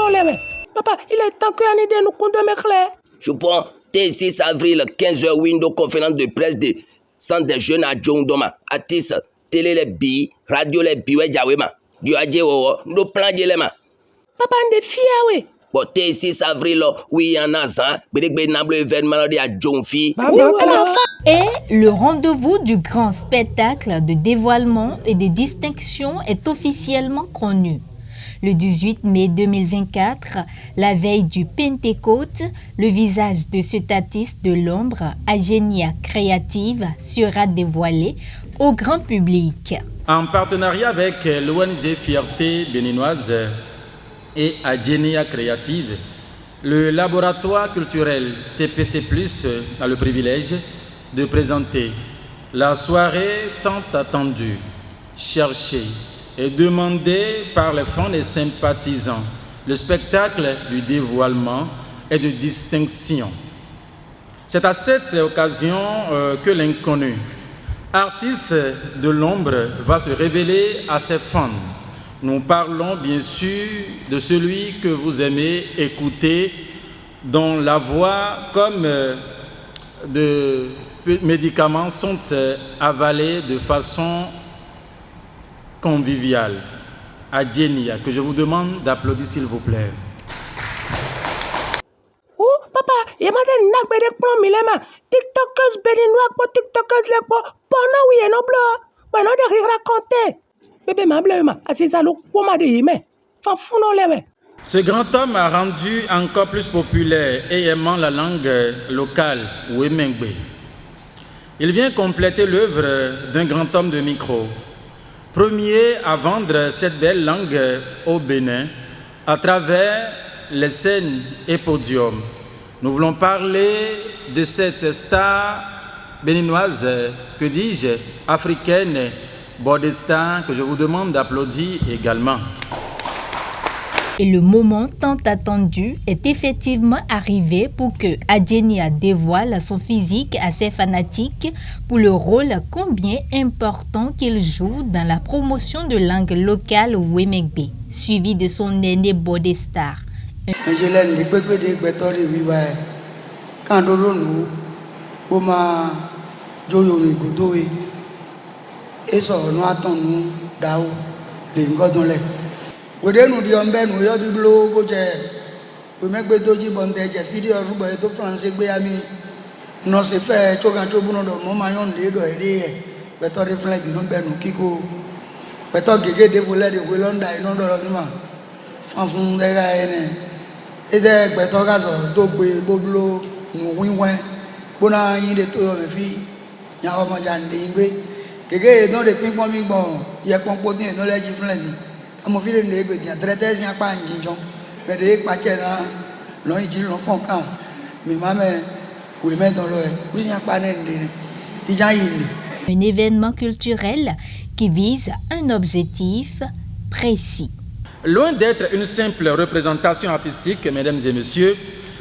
lewe. Papa, il est temps que Anide nous compte de clair. Je prends T6 avril 15h window conférence de presse de centre des jeunes à Djondoma. Artiste, télé les billes, radio les billes, Djawema. Du adje wo, no plan de lema. Papa, on est fier, oui. Bon, T6 avril, oui, en azan, bédégbé nable événement de Djonfi. Et le rendez-vous du grand spectacle de dévoilement et de distinction est officiellement connu. Le 18 mai 2024, la veille du Pentecôte, le visage de cet artiste de l'ombre, Agenia Créative, sera dévoilé au grand public. En partenariat avec l'ONG Fierté béninoise et Agenia Créative, le laboratoire culturel TPC+, a le privilège de présenter la soirée tant attendue, cherchée et demandée par les fans et sympathisants, le spectacle du dévoilement et de distinction. C'est à cette occasion que l'inconnu, artiste de l'ombre, va se révéler à ses fans. Nous parlons bien sûr de celui que vous aimez écouter, dont la voix comme de médicaments sont avalés de façon conviviale. Agenia, que je vous demande d'applaudir s'il vous plaît. Oh, papa, il y a des nak bedek plom milema. TikTokers béninois pour TikTokers les pour non oui et non blanc. Ouais, non de rire raconter. Bébé ma bleu, assisa lo pour ma de yime. Fa fou non lewe. Ce grand homme a rendu encore plus populaire et aimant la langue locale, Wemengbe. Il vient compléter l'œuvre d'un grand homme de micro, premier à vendre cette belle langue au Bénin à travers les scènes et podiums. Nous voulons parler de cette star béninoise, que dis-je, africaine, Bodestar, que je vous demande d'applaudir également. Et le moment tant attendu est effectivement arrivé pour que Agenia dévoile son physique à ses fanatiques pour le rôle combien important qu'il joue dans la promotion de langue locale Wemengbe, suivi de son aîné Bodestar. Wede nu di ombe nu yo biblo go je we megbe doji bonde je video rubo to france gbe ami no se fe chogan to buno do mo ma yon le do ere e be to de flan bi no be nu kiko be to gege de vole de we londa ino do lo ma fun de ga ene e de gbe to ga so to gbe boblo nu winwen bona yin de to yo me fi ya o mo jan de ngbe gege no de pin pon mi gbon ye pon po din no le ji flan ni amo fi le ne gbe dia trete nya pa njinjon be de pa che na lo yin ji lo fon kan mi ma me we me don lo e wi nya pa ne ndi ni ja yin. Un événement culturel qui vise un objectif précis. Loin d'être une simple représentation artistique, mesdames et messieurs,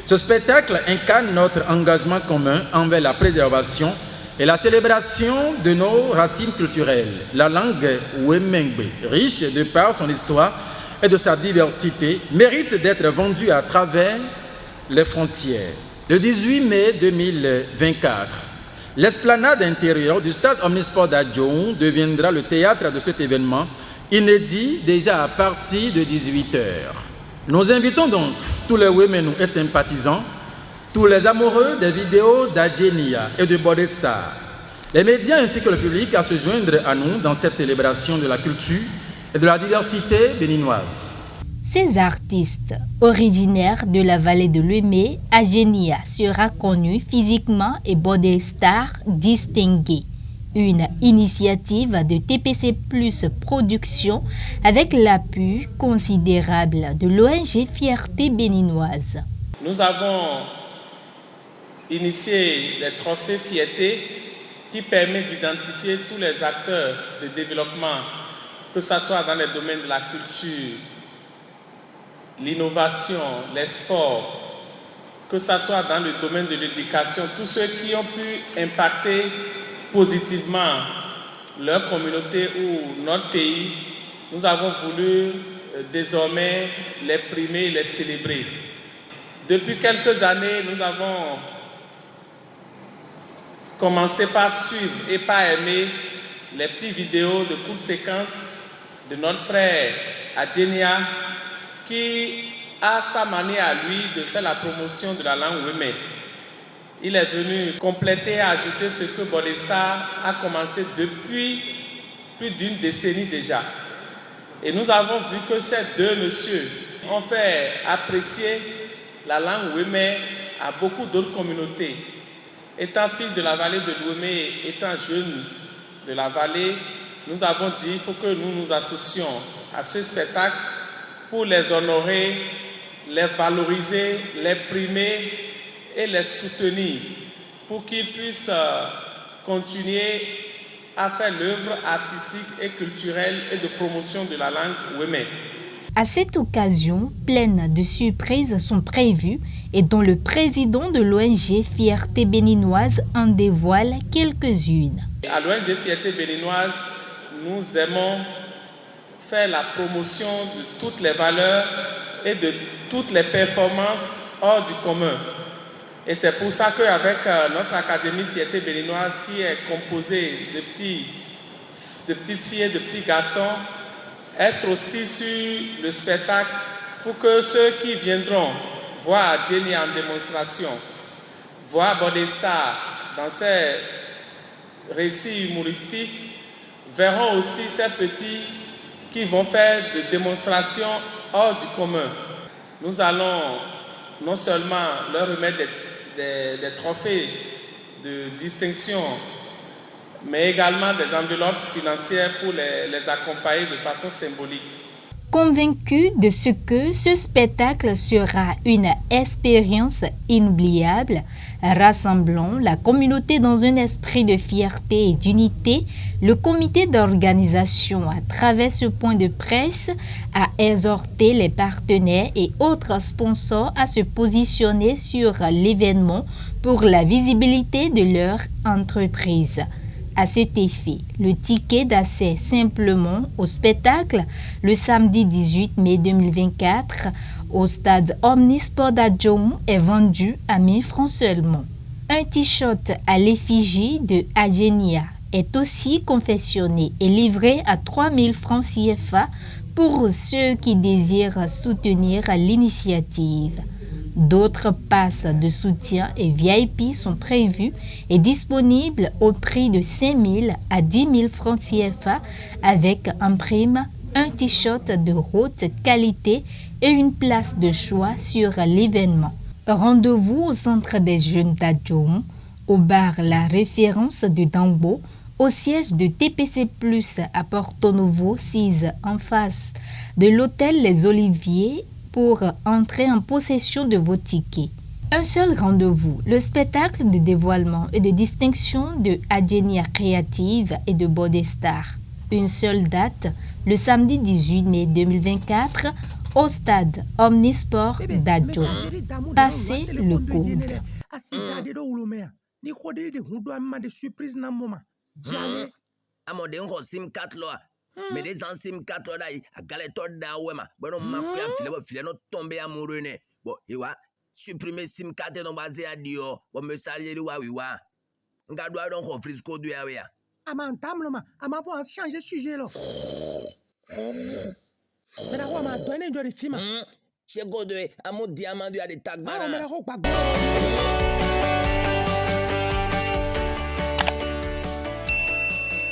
ce spectacle incarne notre engagement commun envers la préservation et la célébration de nos racines culturelles. La langue Wemengbe, riche de par son histoire et de sa diversité, mérite d'être vendue à travers les frontières. Le 18 mai 2024, l'esplanade intérieure du stade Omnisport d'Adjoun deviendra le théâtre de cet événement inédit déjà à partir de 18h. Nous invitons donc tous les Wemenous et sympathisants, tous les amoureux des vidéos d'Agenia et de Bodestar, les médias ainsi que le public à se joindre à nous dans cette célébration de la culture et de la diversité béninoise. Ces artistes, originaires de la vallée de l'Uémé, Agenia sera connu physiquement et Bodestar distingué. Une initiative de TPC Plus Production avec l'appui considérable de l'ONG Fierté béninoise. Nous avons initié les trophées Fierté qui permettent d'identifier tous les acteurs de développement, que ce soit dans les domaines de la culture, l'innovation, les sports, que ce soit dans le domaine de l'éducation, tous ceux qui ont pu impacter positivement leur communauté ou notre pays. Nous avons voulu désormais les primer, les célébrer. Depuis quelques années, nous avons commencé par suivre et par aimer les petites vidéos de courtes séquences de notre frère Adjenia, qui a sa manière à lui de faire la promotion de la langue Weme. Il est venu compléter et ajouter ce que Bodestar a commencé depuis plus d'une décennie déjà. Et nous avons vu que ces deux messieurs ont fait apprécier la langue Weme à beaucoup d'autres communautés. Étant fils de la vallée de l'Ouémé, étant jeune de la vallée, nous avons dit qu'il faut que nous nous associons à ce spectacle pour les honorer, les valoriser, les primer et les soutenir pour qu'ils puissent continuer à faire l'œuvre artistique et culturelle et de promotion de la langue Weme. À cette occasion, plein de surprises sont prévues et dont le président de l'ONG Fierté Béninoise en dévoile quelques-unes. À l'ONG Fierté Béninoise, nous aimons faire la promotion de toutes les valeurs et de toutes les performances hors du commun. Et c'est pour ça qu'avec notre Académie Fierté Béninoise, qui est composée de petites filles et de petits garçons, être aussi sur le spectacle pour que ceux qui viendront voir Jenny en démonstration, voir Bodestar dans ses récits humoristiques, verront aussi ces petits qui vont faire des démonstrations hors du commun. Nous allons non seulement leur remettre des trophées de distinction, mais également des enveloppes financières pour les accompagner de façon symbolique. Convaincu de ce que ce spectacle sera une expérience inoubliable, rassemblant la communauté dans un esprit de fierté et d'unité, le comité d'organisation, à travers ce point de presse, a exhorté les partenaires et autres sponsors à se positionner sur l'événement pour la visibilité de leur entreprise. À cet effet, le ticket d'accès simplement au spectacle le samedi 18 mai 2024 au stade Omnisport d'Adjong est vendu à 1000 francs seulement. Un t-shirt à l'effigie de Adjenia est aussi confectionné et livré à 3000 francs CFA pour ceux qui désirent soutenir l'initiative. D'autres passes de soutien et VIP sont prévues et disponibles au prix de 5 000 à 10 000 francs CFA avec en prime un t-shirt de haute qualité et une place de choix sur l'événement. Rendez-vous au centre des jeunes d'Adjong, au bar La Référence de Dambo, au siège de TPC+, à Porto Novo 6 en face de l'hôtel Les Oliviers, pour entrer en possession de vos tickets. Un seul rendez-vous, le spectacle de dévoilement et de distinction de Adjenia Créative et de Bodestar. Une seule date, le samedi 18 mai 2024, au stade Omnisport d'Adjong. Passez le code. Amode ngo sim 4 lo mais des en sim 4 là a galetor da wema bon ma ku ya file no tomber amoureux ne bon iwa supprimer sim 4 no basé à dio bon me salier wa wiwa nga do don ko frisco do ya ya Amantam ma amavo changer sujet là. Mais là on m'a donné de film. Chez Godwe amo diamant du a des tags. Ah mais là